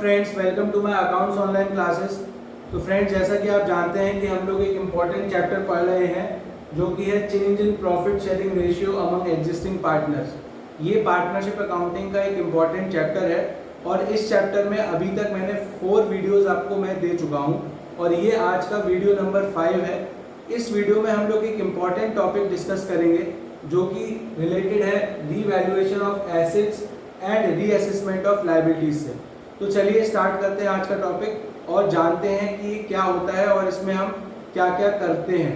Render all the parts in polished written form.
Friends, welcome to my accounts online classes. तो friends, जैसा कि आप जानते हैं कि हम लोग एक इम्पॉर्टेंट चैप्टर पढ़ रहे हैं जो कि है change in profit sharing ratio among existing partners. ये पार्टनरशिप अकाउंटिंग का एक इम्पॉर्टेंट चैप्टर है और इस चैप्टर में अभी तक मैंने 4 वीडियोज़ आपको मैं दे चुका हूँ और ये आज का वीडियो नंबर 5 है। इस वीडियो में हम लोग एक इम्पॉर्टेंट टॉपिक डिस्कस करेंगे जो कि रिलेटेड है revaluation of assets and reassessment of liabilities से। तो चलिए स्टार्ट करते हैं आज का टॉपिक और जानते हैं कि ये क्या होता है और इसमें हम क्या क्या करते हैं।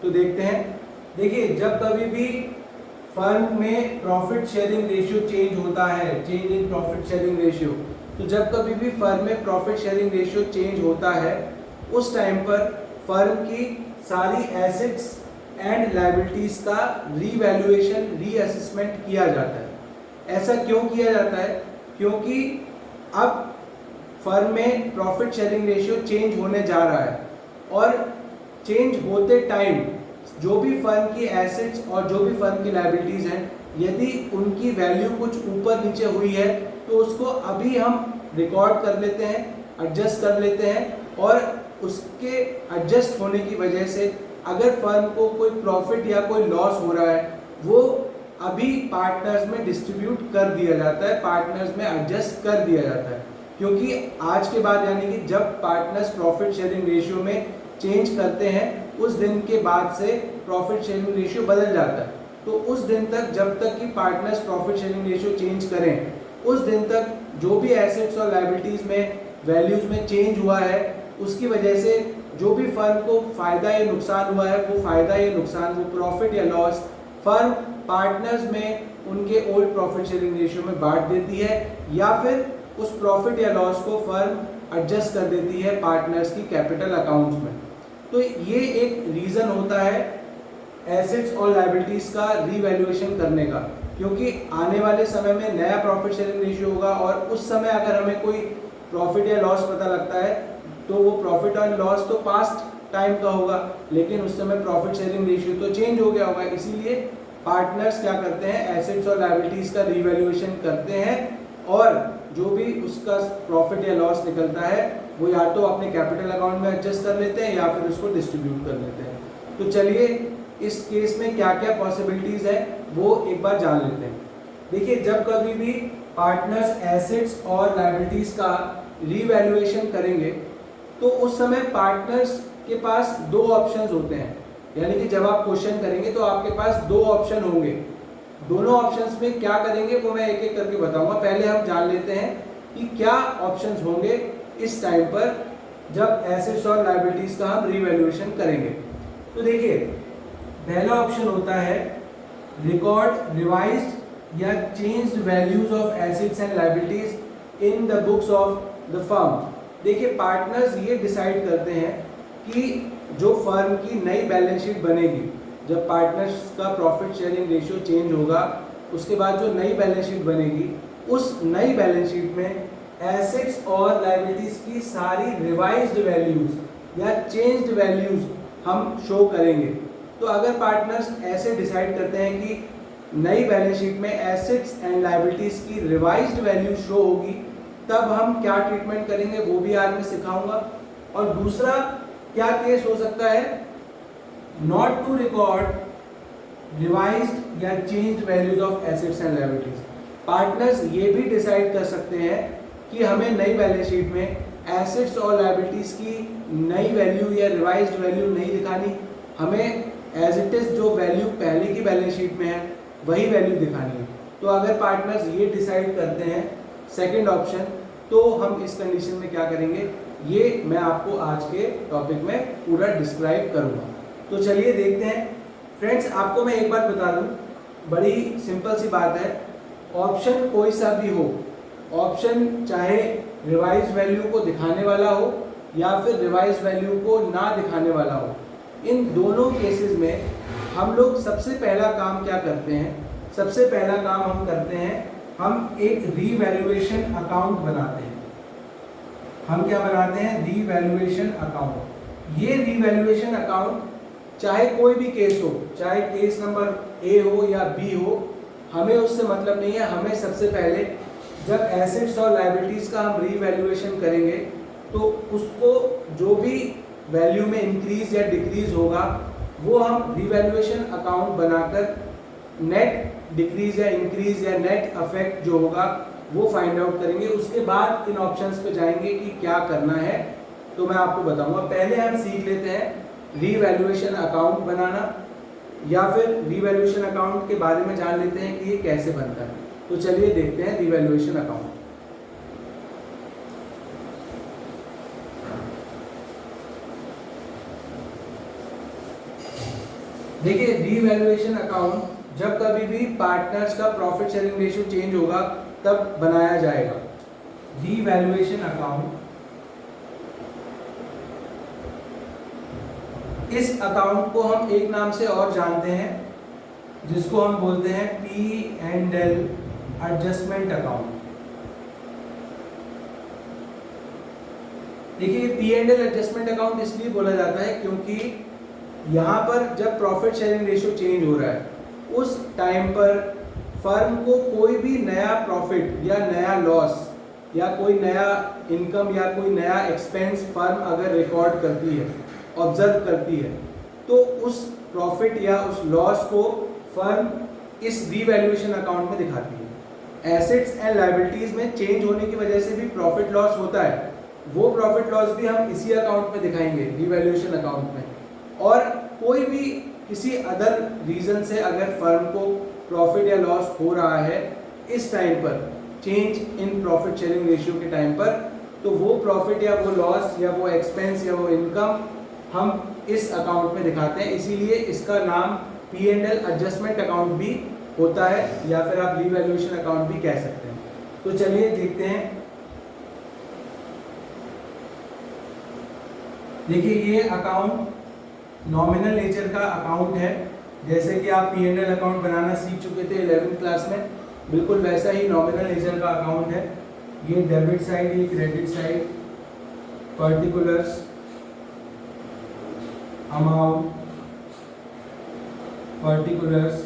तो देखते हैं। देखिए, जब कभी भी फर्म में प्रॉफिट शेयरिंग रेशियो चेंज होता है, change in profit sharing ratio, तो जब कभी भी फर्म में प्रॉफिट शेयरिंग रेशियो चेंज होता है उस टाइम पर फर्म की सारी एसेट्स एंड लायबिलिटीज का रीवैल्यूएशन, रीअसेसमेंट किया जाता है। ऐसा क्यों किया जाता है? क्योंकि अब फर्म में प्रॉफिट शेयरिंग रेशियो चेंज होने जा रहा है और चेंज होते टाइम जो भी फर्म की एसेट्स और जो भी फर्म की लायबिलिटीज हैं, यदि उनकी वैल्यू कुछ ऊपर नीचे हुई है तो उसको अभी हम रिकॉर्ड कर लेते हैं, एडजस्ट कर लेते हैं और उसके एडजस्ट होने की वजह से अगर फर्म को कोई प्रॉफिट या कोई लॉस हो रहा है वो अभी पार्टनर्स में डिस्ट्रीब्यूट कर दिया जाता है, पार्टनर्स में एडजस्ट कर दिया जाता है। क्योंकि आज के बाद यानी कि जब पार्टनर्स प्रॉफिट शेयरिंग रेशियो में चेंज करते हैं उस दिन के बाद से प्रॉफिट शेयरिंग रेशियो बदल जाता है। तो उस दिन तक, जब तक कि partners profit sharing ratio change करें, उस दिन तक जो भी एसेट्स और लायबिलिटीज में वैल्यूज में चेंज हुआ है उसकी वजह से जो भी फर्म को फायदा या नुकसान हुआ है वो फायदा या नुकसान, वो प्रॉफिट या लॉस फर्म पार्टनर्स में उनके ओल्ड प्रॉफिट शेयरिंग रेशियो में बांट देती है या फिर उस प्रॉफिट या लॉस को फर्म एडजस्ट कर देती है पार्टनर्स की कैपिटल अकाउंट्स में। तो ये एक रीज़न होता है एसेट्स और लायबिलिटीज का रीवैल्यूएशन करने का, क्योंकि आने वाले समय में नया प्रॉफिट शेयरिंग रेशियो होगा और उस समय अगर हमें कोई प्रॉफिट या लॉस पता लगता है तो वो प्रॉफिट और लॉस तो पास्ट टाइम का होगा, लेकिन उस समय प्रॉफिट शेयरिंग रेशियो तो चेंज हो गया होगा। इसीलिए पार्टनर्स क्या करते हैं, एसेट्स और लायबिलिटीज का रीवैल्यूएशन करते हैं और जो भी उसका प्रॉफिट या लॉस निकलता है वो या तो अपने कैपिटल अकाउंट में एडजस्ट कर लेते हैं या फिर उसको डिस्ट्रीब्यूट कर लेते हैं। तो चलिए इस केस में क्या क्या पॉसिबिलिटीज है वो एक बार जान लेते हैं। देखिए, जब कभी भी पार्टनर्स एसेट्स और लायबिलिटीज का रीवैल्यूएशन करेंगे तो उस समय पार्टनर्स के पास 2 ऑप्शंस होते हैं। यानी कि जब आप क्वेश्चन करेंगे तो आपके पास 2 ऑप्शन होंगे। दोनों ऑप्शंस में क्या करेंगे वो मैं एक एक करके बताऊंगा। पहले हम जान लेते हैं कि क्या ऑप्शंस होंगे इस टाइम पर जब एसेट्स और लायबिलिटीज का हम रीवैल्यूएशन करेंगे। तो देखिए, पहला ऑप्शन होता है रिकॉर्ड रिवाइज्ड या changed values of assets and liabilities in the books of the firm. देखिए, पार्टनर्स ये डिसाइड करते हैं कि जो फर्म की नई बैलेंस शीट बनेगी, जब पार्टनर्स का प्रॉफिट शेयरिंग रेशियो चेंज होगा उसके बाद जो नई बैलेंस शीट बनेगी उस नई बैलेंस शीट में एसेट्स और लायबिलिटीज की सारी रिवाइज्ड वैल्यूज या चेंज्ड वैल्यूज हम शो करेंगे। तो अगर पार्टनर्स ऐसे डिसाइड करते हैं कि नई बैलेंस शीट में एसेट्स एंड लायबिलिटीज की रिवाइज्ड वैल्यू शो होगी, तब हम क्या ट्रीटमेंट करेंगे वो भी आज मैं सिखाऊंगा। और दूसरा क्या केस हो सकता है, नॉट टू रिकॉर्ड रिवाइज्ड या changed values of assets and liabilities. Partners ये भी डिसाइड कर सकते हैं कि हमें नई बैलेंस शीट में एसेट्स और लायबिलिटीज की नई वैल्यू या रिवाइज्ड वैल्यू नहीं दिखानी, हमें एज इट इज जो वैल्यू पहले की बैलेंस शीट में है वही वैल्यू दिखानी है। तो अगर पार्टनर्स ये डिसाइड करते हैं सेकेंड ऑप्शन, तो हम इस कंडीशन में क्या करेंगे ये मैं आपको आज के टॉपिक में पूरा डिस्क्राइब करूँगा। तो चलिए देखते हैं। फ्रेंड्स, आपको मैं एक बात बता दूं, बड़ी सिंपल सी बात है। ऑप्शन कोई सा भी हो, ऑप्शन चाहे रिवाइज वैल्यू को दिखाने वाला हो या फिर रिवाइज वैल्यू को ना दिखाने वाला हो, इन दोनों केसेस में हम लोग सबसे पहला काम क्या करते हैं, सबसे पहला काम हम करते हैं, हम एक रीवैल्यूएशन अकाउंट बनाते हैं। हम क्या बनाते हैं? Revaluation account. ये रीवैल्यूएशन अकाउंट चाहे कोई भी केस हो, चाहे केस नंबर ए हो या बी हो, हमें उससे मतलब नहीं है। हमें सबसे पहले जब एसेट्स और लायबिलिटीज़ का हम रीवैल्यूएशन करेंगे तो उसको जो भी वैल्यू में इंक्रीज या डिक्रीज होगा वो हम रीवैल्यूएशन अकाउंट बनाकर नेट डिक्रीज या इंक्रीज या नेट अफेक्ट जो होगा वो फाइंड आउट करेंगे। उसके बाद इन ऑप्शंस पे जाएंगे कि क्या करना है, तो मैं आपको बताऊंगा। पहले हम सीख लेते हैं रीवैल्यूएशन अकाउंट बनाना, या फिर रीवैल्यूएशन अकाउंट के बारे में जान लेते हैं कि ये कैसे बनता है। तो चलिए देखते हैं रीवैल्यूएशन अकाउंट। देखिए, रीवैल्यूएशन अकाउंट जब कभी भी पार्टनर्स का प्रॉफिट शेयरिंग रेशियो चेंज होगा तब बनाया जाएगा। रीवैल्यूएशन अकाउंट, इस अकाउंट को हम एक नाम से और जानते हैं जिसको हम बोलते हैं P&L एडजस्टमेंट अकाउंट। देखिए, P&L एडजस्टमेंट अकाउंट इसलिए बोला जाता है क्योंकि यहाँ पर जब प्रॉफिट शेयरिंग रेशियो चेंज हो रहा है उस टाइम पर फर्म को कोई भी नया प्रॉफिट या नया लॉस या कोई नया इनकम या कोई नया एक्सपेंस फर्म अगर रिकॉर्ड करती है, ऑब्जर्व करती है, तो उस प्रॉफिट या उस लॉस को फर्म इस रीवैल्यूएशन अकाउंट में दिखाती है। एसेट्स एंड लायबिलिटीज में चेंज होने की वजह से भी प्रॉफिट लॉस होता है, वो प्रॉफिट लॉस भी हम इसी अकाउंट में दिखाएंगे, रीवैल्यूएशन अकाउंट में। और कोई भी किसी अदर रीजन से अगर फर्म को प्रॉफिट या लॉस हो रहा है इस टाइम पर, change in profit sharing ratio के टाइम पर, तो वो प्रॉफिट या वो लॉस या वो एक्सपेंस या वो इनकम हम इस अकाउंट में दिखाते हैं। इसीलिए इसका नाम P&L एडजस्टमेंट अकाउंट भी होता है, या फिर आप रीवैल्यूएशन अकाउंट भी कह सकते हैं। तो चलिए देखते हैं। देखिए, ये अकाउंट नॉमिनल नेचर का अकाउंट है। जैसे कि आप P&L अकाउंट बनाना सीख चुके थे 11th क्लास में, बिल्कुल वैसा ही नॉमिनल नेचर का अकाउंट है। ये डेबिट साइड, ये credit side, particulars, amount, particulars,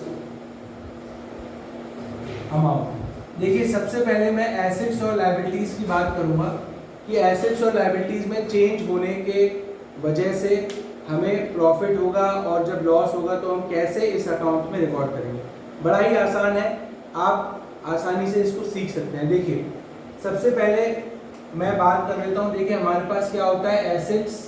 amount. देखिए, सबसे पहले मैं एसेट्स और लायबिलिटीज की बात करूंगा कि एसेट्स और लायबिलिटीज में चेंज होने के वजह से हमें प्रॉफिट होगा और जब लॉस होगा तो हम कैसे इस अकाउंट में रिकॉर्ड करेंगे। बड़ा ही आसान है, आप आसानी से इसको सीख सकते हैं। देखिए, सबसे पहले मैं बात कर लेता हूँ। देखिए, हमारे पास क्या होता है, एसेट्स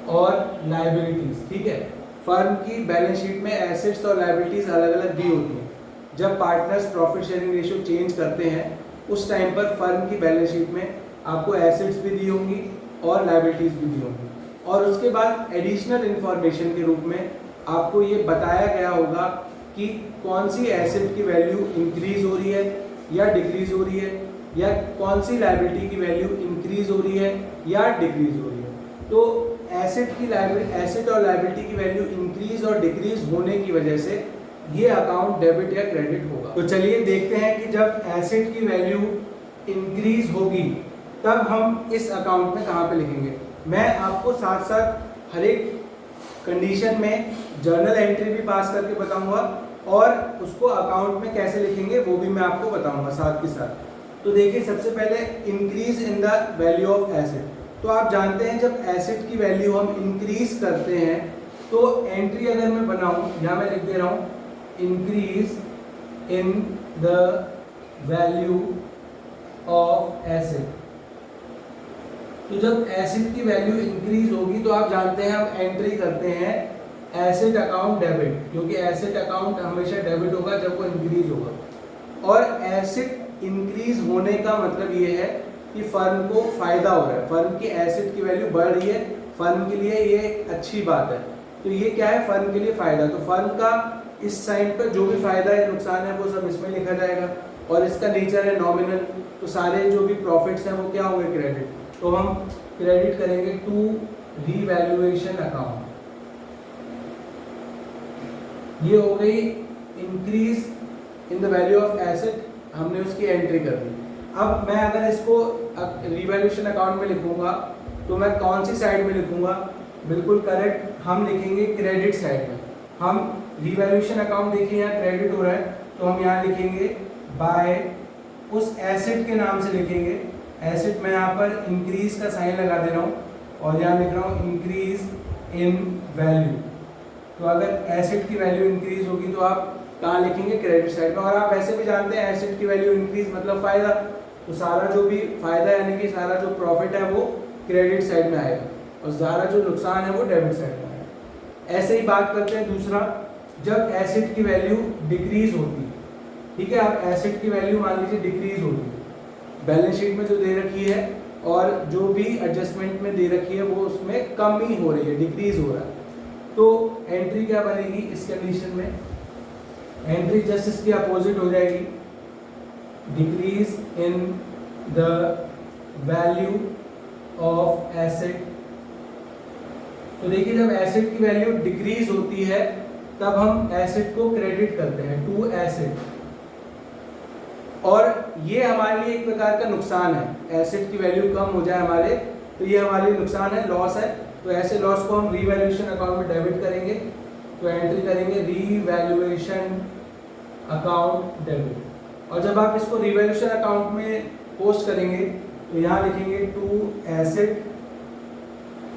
और लायबिलिटीज। ठीक है, फर्म की बैलेंस शीट में एसेट्स और लायबिलिटीज अलग अलग दी होती हैं। जब partners profit sharing ratio change करते हैं उस टाइम पर फर्म की बैलेंस शीट में आपको एसेट्स भी दी होंगी और लायबिलिटीज भी दी होंगी, और उसके बाद एडिशनल इंफॉर्मेशन के रूप में आपको ये बताया गया होगा कि कौन सी एसेट की वैल्यू इंक्रीज हो रही है या डिक्रीज हो रही है, या कौन सी लायबिलिटी की वैल्यू इंक्रीज हो रही है या डिक्रीज हो रही है। तो एसेट और लायबिलिटी की वैल्यू इंक्रीज और डिक्रीज होने की वजह से ये अकाउंट डेबिट या क्रेडिट होगा। तो चलिए देखते हैं कि जब एसेट की वैल्यू इंक्रीज होगी तब हम इस अकाउंट में कहाँ पे लिखेंगे। मैं आपको साथ साथ हर एक कंडीशन में जर्नल एंट्री भी पास करके बताऊंगा और उसको अकाउंट में कैसे लिखेंगे वो भी मैं आपको बताऊंगा साथ के साथ। तो देखिए, सबसे पहले increase in the value of asset. तो आप जानते हैं जब एसेट की वैल्यू हम इंक्रीज करते हैं तो एंट्री अगर मैं बनाऊं, यहाँ मैं लिख दे रहा हूँ increase in the value of asset. तो जब एसेट की वैल्यू इंक्रीज होगी तो आप जानते हैं हम एंट्री करते हैं एसेट अकाउंट डेबिट, क्योंकि एसेट अकाउंट हमेशा डेबिट होगा जब वो इंक्रीज होगा। और एसेट इंक्रीज होने का मतलब ये है कि फर्म को फायदा हो रहा है, फर्म की एसेट की वैल्यू बढ़ रही है, फर्म के लिए ये अच्छी बात है। तो ये क्या है, फर्म के लिए फायदा। तो फर्म का इस साइड पर जो भी फायदा है नुकसान है वो सब इसमें लिखा जाएगा, और इसका नेचर है नॉमिनल, तो सारे जो भी प्रॉफिट्स हैं वो क्या होंगे, क्रेडिट। तो हम क्रेडिट करेंगे टू रीवैल्यूएशन अकाउंट। ये हो गई increase in the value of asset, हमने उसकी एंट्री कर दी। अब मैं अगर इसको रीवैल्यूएशन अकाउंट में लिखूंगा तो मैं कौन सी साइड में लिखूंगा, बिल्कुल करेक्ट, हम लिखेंगे क्रेडिट साइड में। हम रीवैल्यूएशन अकाउंट देखिए यहाँ क्रेडिट हो रहा है तो हम यहाँ लिखेंगे बाय उस एसेट के नाम से लिखेंगे। एसेट मैं यहाँ पर इंक्रीज का साइन लगा दे रहा हूँ और यहाँ लिख रहा हूँ इंक्रीज इन वैल्यू। तो अगर एसेट की वैल्यू इंक्रीज होगी तो आप कहाँ लिखेंगे? क्रेडिट साइड में। और आप वैसे भी जानते हैं एसेट की वैल्यू इंक्रीज मतलब फायदा, तो सारा जो भी फायदा यानी कि सारा जो प्रॉफिट है वो क्रेडिट साइड में आएगा और सारा जो नुकसान है वो डेबिट साइड में आएगा। ऐसे ही बात करते हैं दूसरा, जब एसेट की वैल्यू डिक्रीज होती है, ठीक है, आप एसेट की वैल्यू मान लीजिए डिक्रीज होती है, बैलेंस शीट में जो दे रखी है और जो भी एडजस्टमेंट में दे रखी है वो उसमें कम ही हो रही है, डिक्रीज हो रहा है, तो एंट्री क्या बनेगी इस कंडीशन में? एंट्री जस्ट इसकी अपोजिट हो जाएगी, decrease in the value of asset. तो देखिए जब एसेट की वैल्यू डिक्रीज होती है तब हम एसेट को क्रेडिट करते हैं टू एसेट, और ये हमारे लिए एक प्रकार का नुकसान है। एसेट की वैल्यू कम हो जाए हमारे तो ये हमारे लिए नुकसान है, लॉस है। तो ऐसे लॉस को हम रीवैल्यूएशन अकाउंट में डेबिट करेंगे, तो एंट्री करेंगे रीवैल्यूएशन अकाउंट डेबिट। और जब आप इसको रीवैल्यूएशन अकाउंट में पोस्ट करेंगे तो यहाँ लिखेंगे टू एसेट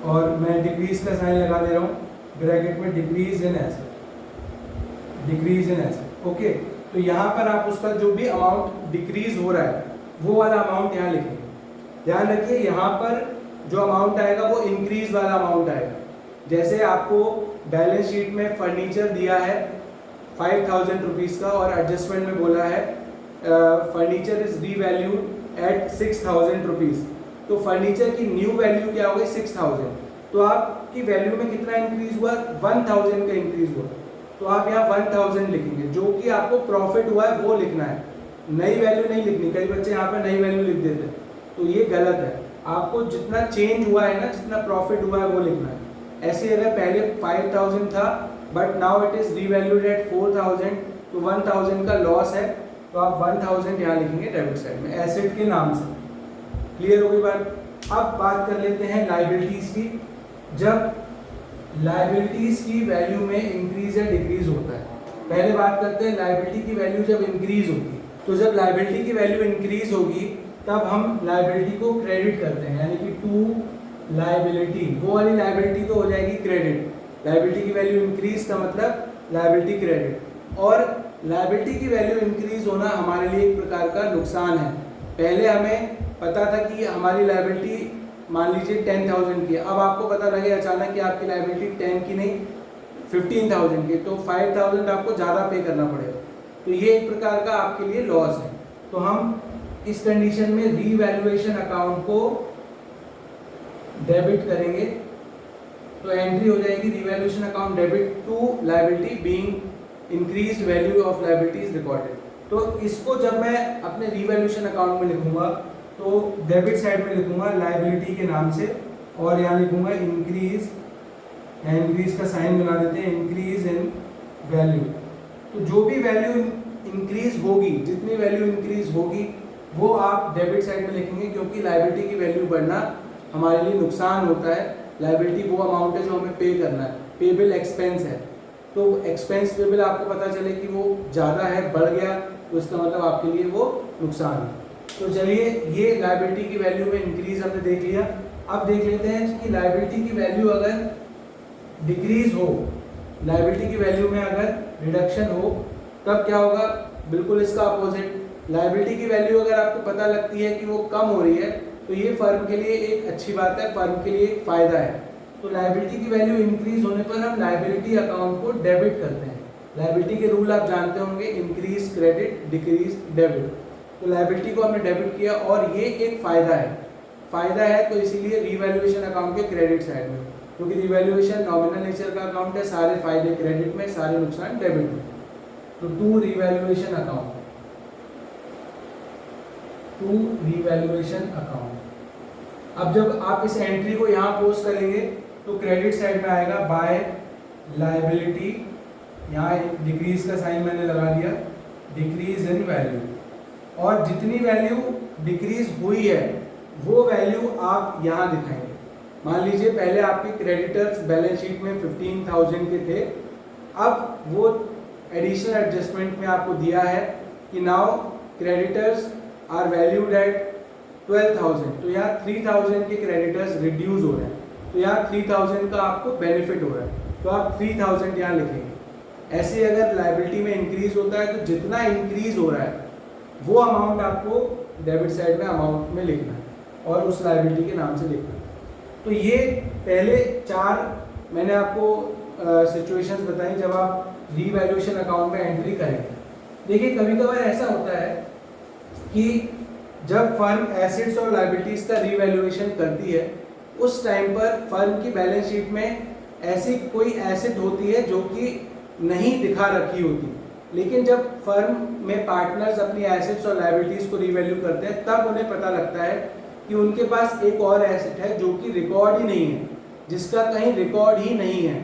और मैं डिक्रीज का साइन लगा दे रहा हूँ ब्रैकेट में, decrease in asset, decrease in asset. Okay, तो यहाँ पर आप उसका जो भी अमाउंट डिक्रीज हो रहा है वो वाला अमाउंट यहाँ लिखेंगे। ध्यान रखिए यहाँ पर जो अमाउंट आएगा वो इंक्रीज वाला अमाउंट आएगा। जैसे आपको बैलेंस शीट में फर्नीचर दिया है 5,000 रुपीज़ का और एडजस्टमेंट में बोला है furniture is revalued at 6,000 rupees, तो फर्नीचर की न्यू वैल्यू क्या हो गई 6,000, तो आपकी वैल्यू में कितना इंक्रीज हुआ? 1,000 का इंक्रीज हुआ, तो आप यहाँ 1,000 लिखेंगे। जो कि आपको प्रॉफिट हुआ है वो लिखना है, नई वैल्यू नहीं लिखनी। कई बच्चे यहाँ पर नई वैल्यू लिख देते हैं तो ये गलत है। आपको जितना चेंज हुआ है ना, जितना प्रॉफिट हुआ है वो लिखना है। ऐसे अगर पहले 5,000 था but now it is revalued at 4,000, तो 1,000 का लॉस है, तो आप 1,000 यहाँ लिखेंगे डेबिट साइड में एसेट के नाम से। क्लियर हो गई बात? अब बात कर लेते हैं लायबिलिटीज की। जब लायबिलिटीज की वैल्यू में इंक्रीज या डिक्रीज होता है, पहले बात करते हैं लायबिलिटी की वैल्यू जब इंक्रीज होगी। तो जब लायबिलिटी की वैल्यू इंक्रीज होगी तब हम लायबिलिटी को क्रेडिट करते हैं, यानी कि टू लायबिलिटी, वो वाली लायबिलिटी तो हो जाएगी क्रेडिट। लायबिलिटी की वैल्यू इंक्रीज का मतलब लायबिलिटी क्रेडिट। और लायबिलिटी की वैल्यू इंक्रीज होना हमारे लिए एक प्रकार का नुकसान है। पहले हमें पता था कि हमारी लायबिलिटी मान लीजिए 10,000 की है, अब आपको पता लगे अचानक कि आपकी लायबिलिटी 10 की नहीं 15,000 की, तो 5,000 आपको ज़्यादा पे करना पड़ेगा, तो ये एक प्रकार का आपके लिए लॉस है। तो हम इस कंडीशन में रीवैल्यूएशन अकाउंट को डेबिट करेंगे, तो एंट्री हो जाएगी revaluation account debit to liability being increased value of liabilities recorded. तो इसको जब मैं अपने रीवैल्यूएशन अकाउंट में लिखूंगा तो डेबिट साइड में लिखूंगा लायबिलिटी के नाम से और यहाँ लिखूंगा इंक्रीज, इंक्रीज का साइन बना देते हैं, इंक्रीज इन वैल्यू। तो जो भी वैल्यू इंक्रीज होगी, जितनी वैल्यू इंक्रीज होगी वो आप डेबिट साइड में लिखेंगे, क्योंकि लायबिलिटी की वैल्यू बढ़ना हमारे लिए नुकसान होता है। लायबिलिटी वो अमाउंट है जो हमें पे करना है, पेबल एक्सपेंस है, तो एक्सपेंस पेबल आपको पता चले कि वो ज़्यादा है, बढ़ गया, तो इसका मतलब आपके लिए वो नुकसान है। तो चलिए ये लायबिलिटी की वैल्यू में इंक्रीज हमने देख लिया। अब देख लेते हैं कि लायबिलिटी की वैल्यू अगर डिक्रीज हो, लायबिलिटी की वैल्यू में अगर रिडक्शन हो तब क्या होगा? बिल्कुल इसका अपोजिट। लायबिलिटी की वैल्यू अगर आपको पता लगती है कि वो कम हो रही है तो ये फर्म के लिए एक अच्छी बात है, फर्म के लिए एक फायदा है। तो लायबिलिटी की वैल्यू इंक्रीज होने पर हम लायबिलिटी अकाउंट को डेबिट करते हैं। लायबिलिटी के रूल आप जानते होंगे, इंक्रीज क्रेडिट, डिक्रीज डेबिट। तो लायबिलिटी को हमने डेबिट किया और ये एक फायदा है, फायदा है तो इसीलिए रीवैल्यूएशन अकाउंट के क्रेडिट साइड में, क्योंकि रीवैल्यूएशन नॉमिनल नेचर का अकाउंट है, सारे फायदे क्रेडिट में, सारे नुकसान डेबिट में। तो to revaluation account, to revaluation account. अब जब आप इस एंट्री को यहाँ पोस्ट करेंगे तो क्रेडिट साइड में आएगा बाय लायबिलिटी, यहाँ डिक्रीज का साइन मैंने लगा दिया, डिक्रीज इन वैल्यू, और जितनी वैल्यू डिक्रीज हुई है वो वैल्यू आप यहाँ दिखाएंगे। मान लीजिए पहले आपके क्रेडिटर्स बैलेंस शीट में 15,000 के थे, अब वो एडिशनल एडजस्टमेंट में आपको दिया है कि now creditors are valued at 12,000, तो यहाँ 3,000 के क्रेडिटर्स रिड्यूस हो रहे हैं, तो यहाँ 3,000 का आपको बेनिफिट हो रहा है, तो आप 3,000 यहाँ लिखेंगे। ऐसे अगर लाइबिलिटी में इंक्रीज होता है तो जितना इंक्रीज हो रहा है वो अमाउंट आपको डेबिट साइड में अमाउंट में लिखना है और उस लाइबिलिटी के नाम से लिखना है। तो ये पहले 4 मैंने आपको सिचुएशंस बताई जब आप रीवैल्यूएशन अकाउंट में एंट्री करेंगे। देखिए कभी कभार ऐसा होता है कि जब फर्म एसेट्स और लायबिलिटीज का रीवैल्यूएशन करती है उस टाइम पर फर्म की बैलेंस शीट में ऐसी कोई एसेट होती है जो कि नहीं दिखा रखी होती, लेकिन जब फर्म में पार्टनर्स अपनी एसेट्स और लायबिलिटीज को रीवैल्यू करते हैं तब उन्हें पता लगता है कि उनके पास एक और एसेट है जो कि रिकॉर्ड ही नहीं है, जिसका कहीं रिकॉर्ड ही नहीं है।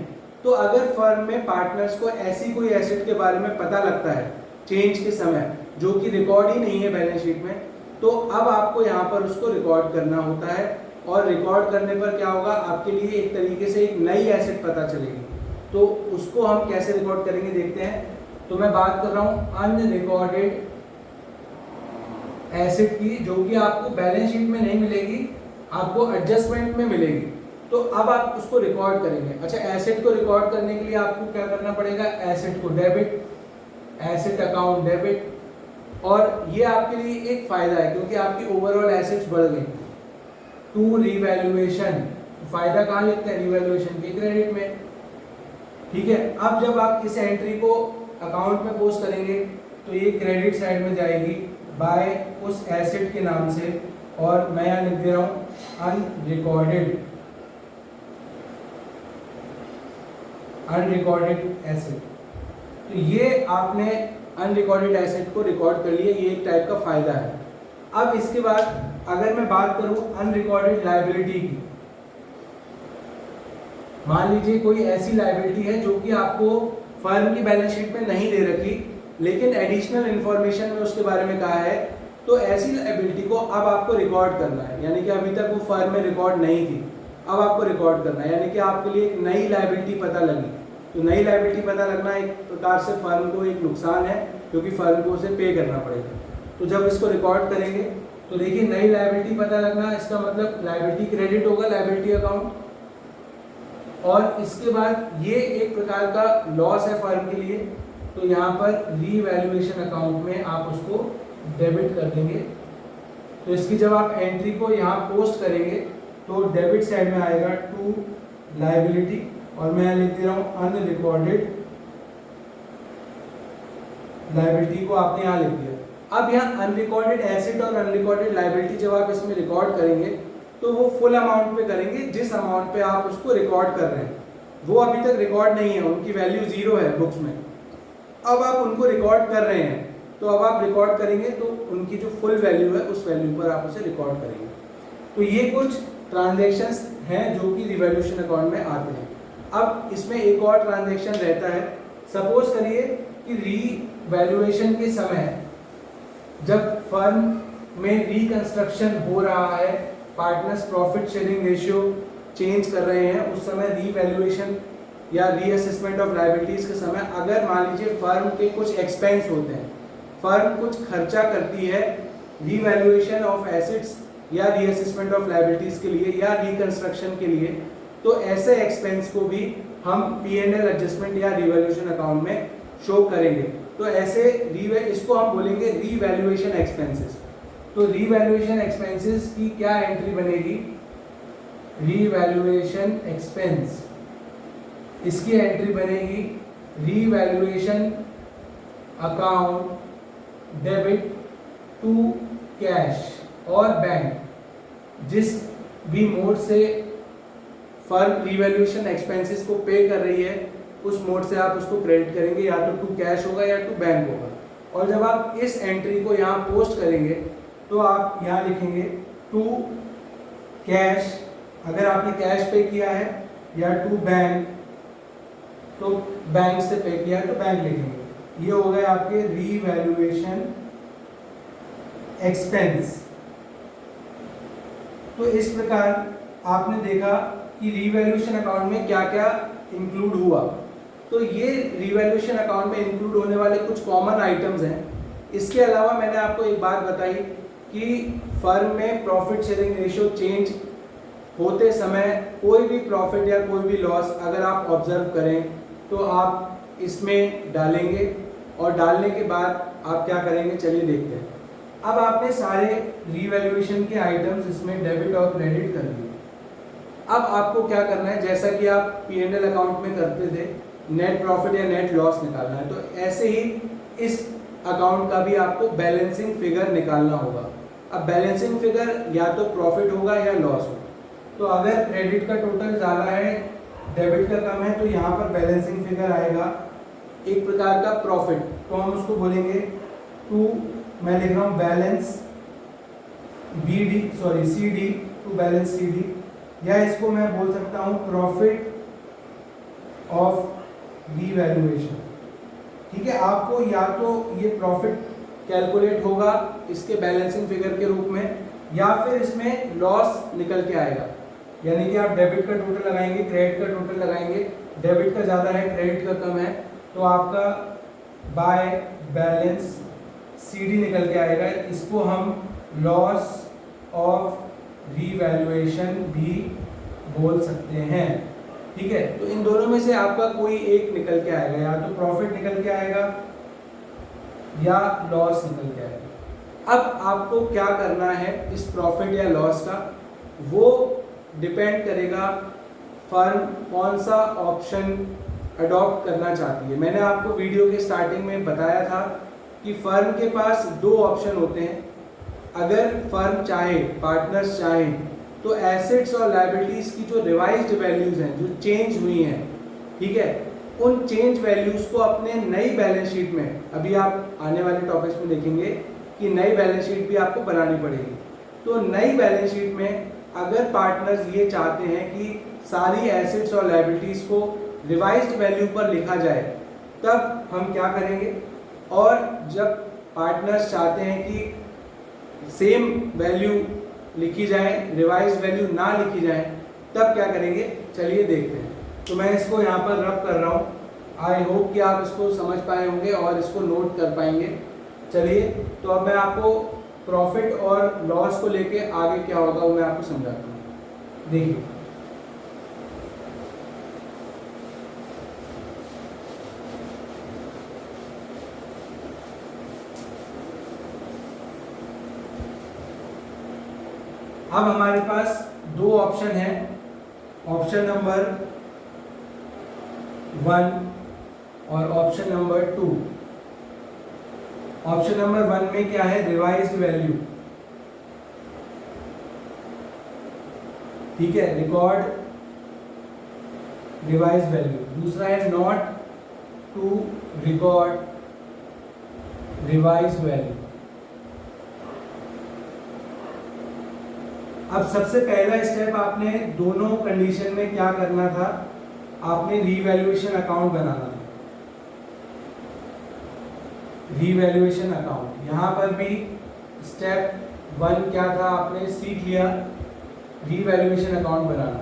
तो अगर फर्म में पार्टनर्स को ऐसी कोई एसेट के बारे में पता लगता है चेंज के समय जो कि रिकॉर्ड ही नहीं है बैलेंस शीट में, तो अब आपको यहाँ पर उसको रिकॉर्ड करना होता है, और रिकॉर्ड करने पर क्या होगा, आपके लिए एक तरीके से एक नई एसेट पता चलेगी। तो उसको हम कैसे रिकॉर्ड करेंगे देखते हैं। तो मैं बात कर रहा हूँ अनरिकॉर्डेड एसेट की, जो कि आपको बैलेंस शीट में नहीं मिलेगी, आपको एडजस्टमेंट में मिलेगी। तो अब आप उसको रिकॉर्ड करेंगे। अच्छा, एसेट को रिकॉर्ड करने के लिए आपको क्या करना पड़ेगा, एसेट को डेबिट, एसेट अकाउंट डेबिट, और ये आपके लिए एक फायदा है क्योंकि आपकी ओवरऑल एसेट्स बढ़ गई। टू रीवैल्यूएशन, फायदा कहाँ लिखते हैं, रीवैल्यूएशन के क्रेडिट में। ठीक है, अब जब आप इस एंट्री को अकाउंट में पोस्ट करेंगे तो ये क्रेडिट साइड में जाएगी बाय उस एसेट के नाम से, और मैं यहाँ लिख दे रहा हूँ अनरिकॉर्डेड एसेट। तो ये आपने अनरिकॉर्डेड एसेट को रिकॉर्ड कर लिया, ये एक टाइप का फायदा है। अब इसके बाद अगर मैं बात करूं अनरिकॉर्डेड लायबिलिटी की, मान लीजिए कोई ऐसी लायबिलिटी है जो कि आपको फर्म की बैलेंस शीट में नहीं दे रखी, लेकिन एडिशनल इंफॉर्मेशन में उसके बारे में कहा है, तो ऐसी लायबिलिटी को अब आपको रिकॉर्ड करना है। यानी कि अभी तक वो फर्म में रिकॉर्ड नहीं थी, अब आपको रिकॉर्ड करना है। यानी कि आपके लिए एक नई लायबिलिटी पता लगी। तो नई लायबिलिटी पता लगना एक प्रकार से फर्म को एक नुकसान है, क्योंकि फर्म को उसे पे करना पड़ेगा। तो जब इसको रिकॉर्ड करेंगे तो देखिए नई लायबिलिटी पता लगना, इसका मतलब लायबिलिटी क्रेडिट होगा लायबिलिटी अकाउंट, और इसके बाद ये एक प्रकार का लॉस है फर्म के लिए, तो यहाँ पर रीवैल्यूएशन अकाउंट में आप उसको डेबिट कर देंगे। तो इसकी जब आप एंट्री को यहाँ पोस्ट करेंगे तो डेबिट साइड में आएगा टू लायबिलिटी, और मैं लिख दे रहा हूँ अनरिकॉर्डेड लायबिलिटी को आपने यहाँ लिख दिया। अब यहाँ अनरिकॉर्डेड एसेट और अनरिकॉर्डेड लायबिलिटी जब आप इसमें रिकॉर्ड करेंगे तो वो फुल अमाउंट पे करेंगे जिस अमाउंट पे आप उसको रिकॉर्ड कर रहे हैं। वो अभी तक रिकॉर्ड नहीं है, उनकी वैल्यू 0 है बुक्स में। अब आप उनको रिकॉर्ड कर रहे हैं, तो अब आप रिकॉर्ड करेंगे तो उनकी जो फुल वैल्यू है उस वैल्यू पर आप उसे रिकॉर्ड करेंगे। तो ये कुछ ट्रांजेक्शन्स हैं जो कि रिवैल्यूएशन अकाउंट में आते हैं। अब इसमें एक और ट्रांजेक्शन रहता है। सपोज करिए कि रीवैल्यूएशन के समय जब फर्म में रिकंस्ट्रक्शन हो रहा है, partners profit sharing ratio change कर रहे हैं, उस समय रीवैल्यूएशन या रीअसेसमेंट ऑफ लायबिलिटीज के समय अगर मान लीजिए फर्म के कुछ एक्सपेंस होते हैं, फर्म कुछ खर्चा करती है रीवैल्यूएशन ऑफ एसेट्स या रीअसेसमेंट ऑफ लायबिलिटीज के लिए या रिकंस्ट्रक्शन के लिए, तो ऐसे एक्सपेंस को भी हम P&L एडजस्टमेंट या रिवैल्यूएशन अकाउंट में शो करेंगे। तो ऐसे इसको हम बोलेंगे रीवैल्यूएशन एक्सपेंसेस। तो रीवैल्यूएशन एक्सपेंसेस की क्या एंट्री बनेगी, रीवैल्यूएशन एक्सपेंस, इसकी एंट्री बनेगी revaluation account debit to cash और बैंक। जिस भी मोड से फर्म रीवैल्यूएशन एक्सपेंसेस को पे कर रही है उस मोड से आप उसको क्रेडिट करेंगे, या तो टू कैश होगा या टू बैंक होगा। और जब आप इस एंट्री को यहाँ पोस्ट करेंगे तो आप यहाँ लिखेंगे टू कैश, अगर आपने कैश पे किया है, या टू बैंक, तो बैंक से पे किया है तो बैंक लिखेंगे। ये हो गए आपके रीवैल्यूएशन एक्सपेंस। तो इस प्रकार आपने देखा कि रीवैल्यूएशन अकाउंट में क्या क्या इंक्लूड हुआ। तो ये रीवैल्यूएशन अकाउंट में इंक्लूड होने वाले कुछ कॉमन आइटम्स हैं। इसके अलावा मैंने आपको एक बात बताई कि फर्म में प्रॉफिट शेयरिंग रेशियो चेंज होते समय कोई भी प्रॉफिट या कोई भी लॉस अगर आप ऑब्जर्व करें तो आप इसमें डालेंगे, और डालने के बाद आप क्या करेंगे चलिए देखते हैं। अब आपने सारे रीवैल्यूएशन के आइटम्स इसमें डेबिट और क्रेडिट कर दिए। अब आपको क्या करना है, जैसा कि आप P&L अकाउंट में करते थे, नेट प्रॉफिट या नेट लॉस निकालना है, तो ऐसे ही इस अकाउंट का भी आपको बैलेंसिंग फिगर निकालना होगा। अब बैलेंसिंग फिगर या तो प्रॉफिट होगा या लॉस होगा। तो अगर क्रेडिट का टोटल ज़्यादा है, डेबिट का कम है, तो यहाँ पर बैलेंसिंग फिगर आएगा एक प्रकार का प्रॉफिट, तो हम उसको बोलेंगे मैं लिख रहा हूँ balance CD to balance CD, या इसको मैं बोल सकता हूँ प्रॉफिट ऑफ रीवैल्यूएशन। ठीक है, आपको या तो ये प्रॉफिट कैलकुलेट होगा इसके बैलेंसिंग फिगर के रूप में, या फिर इसमें लॉस निकल के आएगा। यानी कि आप डेबिट का टोटल लगाएंगे, क्रेडिट का टोटल लगाएंगे, डेबिट का ज़्यादा है, क्रेडिट का कम है, तो आपका बाय बैलेंस CD निकल के आएगा। इसको हम लॉस ऑफ रीवैल्यूएशन भी बोल सकते हैं। ठीक है, तो इन दोनों में से आपका कोई एक निकल के आएगा, या तो प्रॉफिट निकल के आएगा या लॉस निकल के आएगा। अब आपको क्या करना है इस प्रॉफिट या लॉस का, वो डिपेंड करेगा फर्म कौन सा ऑप्शन अडॉप्ट करना चाहती है। मैंने आपको वीडियो के स्टार्टिंग में बताया था कि फर्म के पास दो ऑप्शन होते हैं। अगर फर्म चाहे, पार्टनर्स चाहें, तो एसेट्स और लायबिलिटीज़ की जो रिवाइज्ड वैल्यूज़ हैं, जो चेंज हुई हैं, ठीक है, उन चेंज वैल्यूज़ को अपने नई बैलेंस शीट में, अभी आप आने वाले टॉपिक्स में देखेंगे कि नई बैलेंस शीट भी आपको बनानी पड़ेगी। तो नई बैलेंस शीट में अगर पार्टनर्स ये चाहते हैं कि सारी एसेट्स और लायबिलिटीज़ को रिवाइज्ड वैल्यू पर लिखा जाए, तब हम क्या करेंगे, और जब पार्टनर्स चाहते हैं कि सेम वैल्यू लिखी जाए, रिवाइज्ड वैल्यू ना लिखी जाए, तब क्या करेंगे चलिए देखते हैं। तो मैं इसको यहाँ पर रब कर रहा हूँ। आई होप कि आप इसको समझ पाए होंगे और इसको नोट कर पाएंगे। चलिए, तो अब मैं आपको प्रॉफिट और लॉस को लेके आगे क्या होगा वो मैं आपको समझाता हूँ। देखिए, अब हमारे पास दो ऑप्शन हैं, ऑप्शन नंबर 1 और ऑप्शन नंबर 2। ऑप्शन नंबर 1 में क्या है, रिवाइज्ड वैल्यू, ठीक है, रिकॉर्ड रिवाइज्ड वैल्यू। दूसरा है not to record revised value. अब सबसे पहला स्टेप आपने दोनों कंडीशन में क्या करना था, आपने रीवैल्यूएशन अकाउंट बनाना था। रीवैल्यूएशन अकाउंट, यहाँ पर भी स्टेप 1 क्या था, आपने सीख लिया रीवैल्यूएशन अकाउंट बनाना।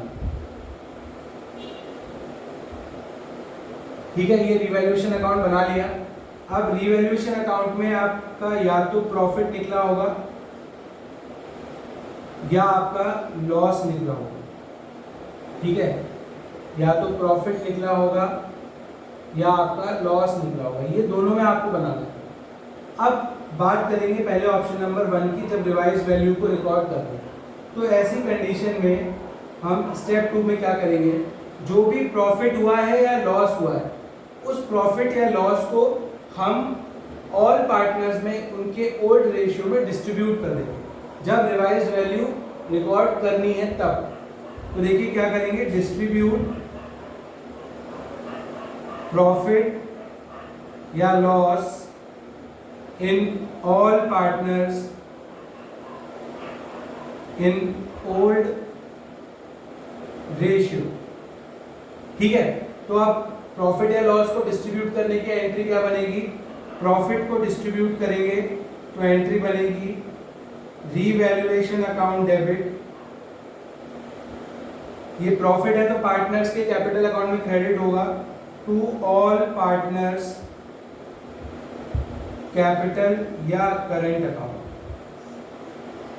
ठीक है, ये रीवैल्यूएशन अकाउंट बना लिया। अब रीवैल्यूएशन अकाउंट में आपका या तो प्रॉफिट निकला होगा या आपका लॉस निकला होगा। ठीक है, या तो प्रॉफिट निकला होगा या आपका लॉस निकला होगा, ये दोनों में आपको बनाना है। अब बात करेंगे पहले ऑप्शन नंबर 1 की, जब रिवाइज वैल्यू को रिकॉर्ड करते हैं, तो ऐसी कंडीशन में हम स्टेप 2 में क्या करेंगे, जो भी प्रॉफिट हुआ है या लॉस हुआ है, उस प्रॉफिट या लॉस को हम ऑल पार्टनर्स में उनके ओल्ड रेशियो में डिस्ट्रीब्यूट कर देंगे। जब रिवाइज्ड वैल्यू रिकॉर्ड करनी है तब, तो देखिए क्या करेंगे, डिस्ट्रीब्यूट प्रॉफिट या loss in all partners in old ratio. ठीक है, तो अब प्रॉफिट या लॉस को डिस्ट्रीब्यूट करने की एंट्री क्या बनेगी, प्रॉफिट को डिस्ट्रीब्यूट करेंगे तो एंट्री बनेगी रीवैल्यूएशन अकाउंट डेबिट। ये प्रॉफिट है तो पार्टनर्स के कैपिटल अकाउंट में क्रेडिट होगा, टू ऑल पार्टनर्स कैपिटल या करंट अकाउंट।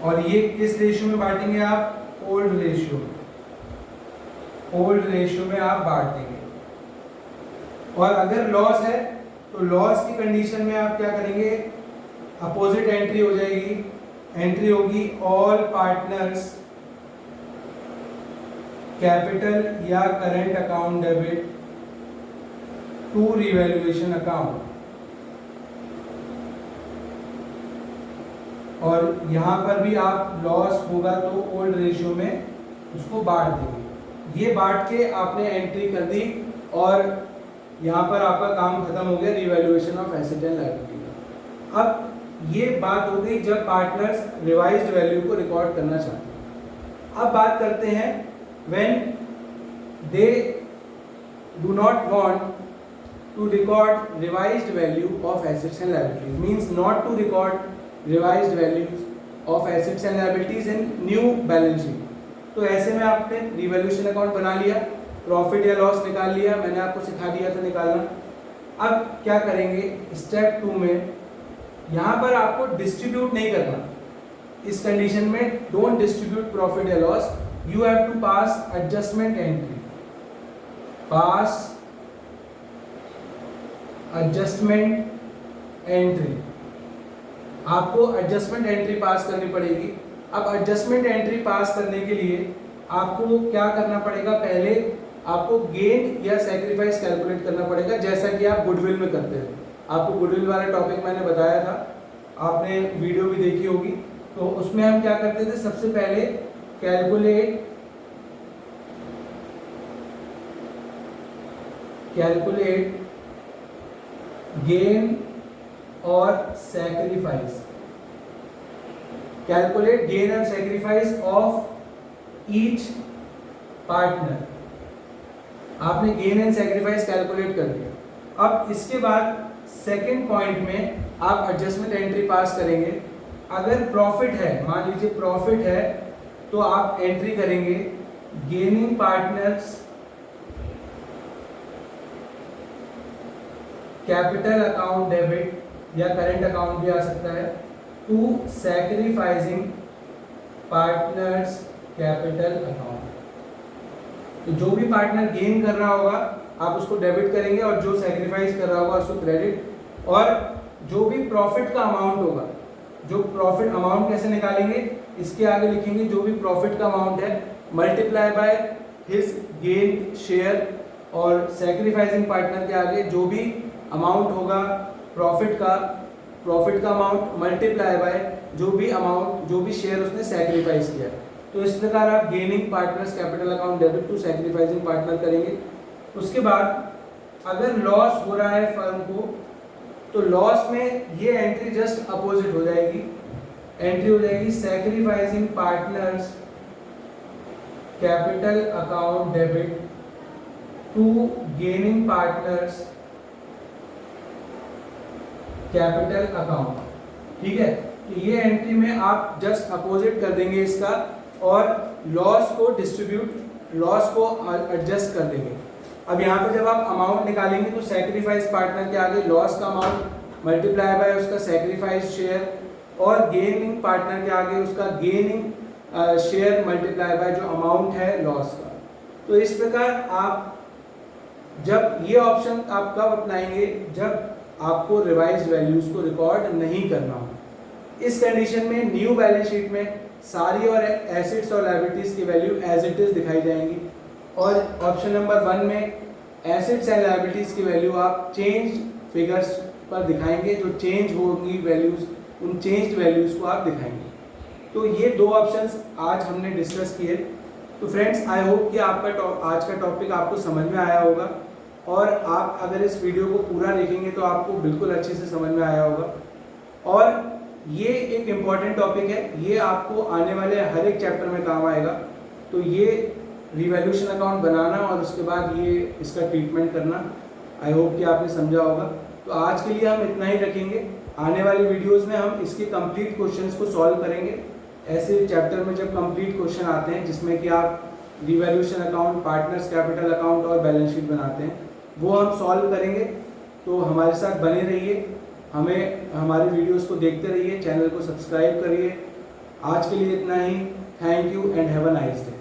और ये किस रेशियो में बांटेंगे आप? Old ratio. ओल्ड रेशियो में आप बांट देंगे। और अगर लॉस है तो लॉस की कंडीशन में आप क्या करेंगे? अपोजिट एंट्री हो जाएगी। एंट्री होगी ऑल पार्टनर्स कैपिटल या current account debit to revaluation account. और यहां पर भी आप लॉस होगा तो ओल्ड रेशियो में उसको बांट देंगे। ये बांट के आपने एंट्री कर दी और यहाँ पर आपका काम खत्म हो गया revaluation of asset and liability का। अब ये बात हो गई जब पार्टनर्स रिवाइज्ड वैल्यू को रिकॉर्ड करना चाहते हैं। अब बात करते हैं when they do not want to record revised value of assets and liabilities, means not to record revised values of assets and liabilities in new balance sheet। तो ऐसे में आपने रिवैल्यूएशन अकाउंट बना लिया, प्रॉफिट या लॉस निकाल लिया, मैंने आपको सिखा दिया था निकालना। अब क्या करेंगे? स्टेप 2 में यहाँ पर आपको डिस्ट्रीब्यूट नहीं करना। इस कंडीशन में डोंट डिस्ट्रीब्यूट प्रॉफिट या loss, you have to pass adjustment entry. Pass adjustment entry, आपको एडजस्टमेंट एंट्री पास करनी पड़ेगी। अब एडजस्टमेंट एंट्री पास करने के लिए आपको क्या करना पड़ेगा? पहले आपको गेन या सैक्रिफाइस कैलकुलेट करना पड़ेगा, जैसा कि आप गुडविल में करते थे। आपको गुडविल वाला टॉपिक मैंने बताया था, आपने वीडियो भी देखी होगी। तो उसमें हम क्या करते थे? सबसे पहले कैलकुलेट गेन और sacrifice. Calculate gain and sacrifice of each partner. आपने गेन एंड सैक्रिफाइस कैलकुलेट कर दिया। अब इसके बाद सेकंड पॉइंट में आप एडजस्टमेंट एंट्री पास करेंगे। अगर प्रॉफिट है, मान लीजिए प्रॉफिट है, तो आप एंट्री करेंगे gaining partners capital account debit या करंट अकाउंट भी आ सकता है to sacrificing partners capital account. तो जो भी पार्टनर गेन कर रहा होगा आप उसको डेबिट करेंगे और जो सैक्रिफाइस कर रहा होगा उसको क्रेडिट। और जो भी प्रॉफिट का अमाउंट होगा, जो प्रॉफिट अमाउंट कैसे निकालेंगे? इसके आगे लिखेंगे जो भी प्रॉफिट का अमाउंट है multiply by his gain share, और सैक्रिफाइसिंग पार्टनर के आगे जो भी अमाउंट होगा प्रॉफिट का अमाउंट मल्टीप्लाई बाय जो भी शेयर उसने सैक्रिफाइस किया। तो इस प्रकार आप gaining partners capital account debit to sacrificing partner करेंगे। उसके बाद अगर लॉस हो रहा है फर्म को, तो लॉस में ये एंट्री जस्ट अपोजिट हो जाएगी। एंट्री हो जाएगी sacrificing partners capital account debit to gaining partners capital account. ठीक है, तो ये एंट्री में आप जस्ट अपोजिट कर देंगे इसका और लॉस को एडजस्ट कर देंगे। अब यहाँ पे जब आप अमाउंट निकालेंगे तो सैक्रिफाइस पार्टनर के आगे लॉस का अमाउंट मल्टीप्लाई बाय उसका सैक्रिफाइस शेयर, और गेनिंग पार्टनर के आगे उसका गेनिंग शेयर मल्टीप्लाई बाय जो अमाउंट है लॉस का। तो इस प्रकार आप जब ये ऑप्शन आप कब अपनाएंगे? जब आपको रिवाइज्ड वैल्यूज को रिकॉर्ड नहीं करना हो। इस कंडीशन में न्यू बैलेंस शीट में सारी और एसेट्स और लायबिलिटीज की वैल्यू एज इट इज दिखाई जाएंगी, और ऑप्शन नंबर 1 में एसेट्स एंड लायबिलिटीज की वैल्यू आप चेंज फिगर्स पर दिखाएंगे। जो चेंज होंगी वैल्यूज, उन चेंज्ड वैल्यूज को आप दिखाएंगे। तो ये 2 ऑप्शंस आज हमने डिस्कस किए। तो फ्रेंड्स, आई होप कि आपका आज का टॉपिक आपको समझ में आया होगा, और आप अगर इस वीडियो को पूरा देखेंगे तो आपको बिल्कुल अच्छे से समझ में आया होगा। और ये एक इम्पॉर्टेंट टॉपिक है, ये आपको आने वाले हर एक चैप्टर में काम आएगा। तो ये रिवैल्यूएशन अकाउंट बनाना और उसके बाद ये इसका ट्रीटमेंट करना, आई होप कि आपने समझा होगा। तो आज के लिए हम इतना ही रखेंगे। आने वाली वीडियोस में हम इसके कंप्लीट क्वेश्चंस को सॉल्व करेंगे। ऐसे चैप्टर में जब कंप्लीट क्वेश्चन आते हैं जिसमें कि आप revaluation account, partners capital account और बैलेंस शीट बनाते हैं, वो हम सॉल्व करेंगे। तो हमारे साथ बने रहिए, हमारे वीडियोस को देखते रहिए, चैनल को सब्सक्राइब करिए। आज के लिए इतना ही। Thank you and have a nice day.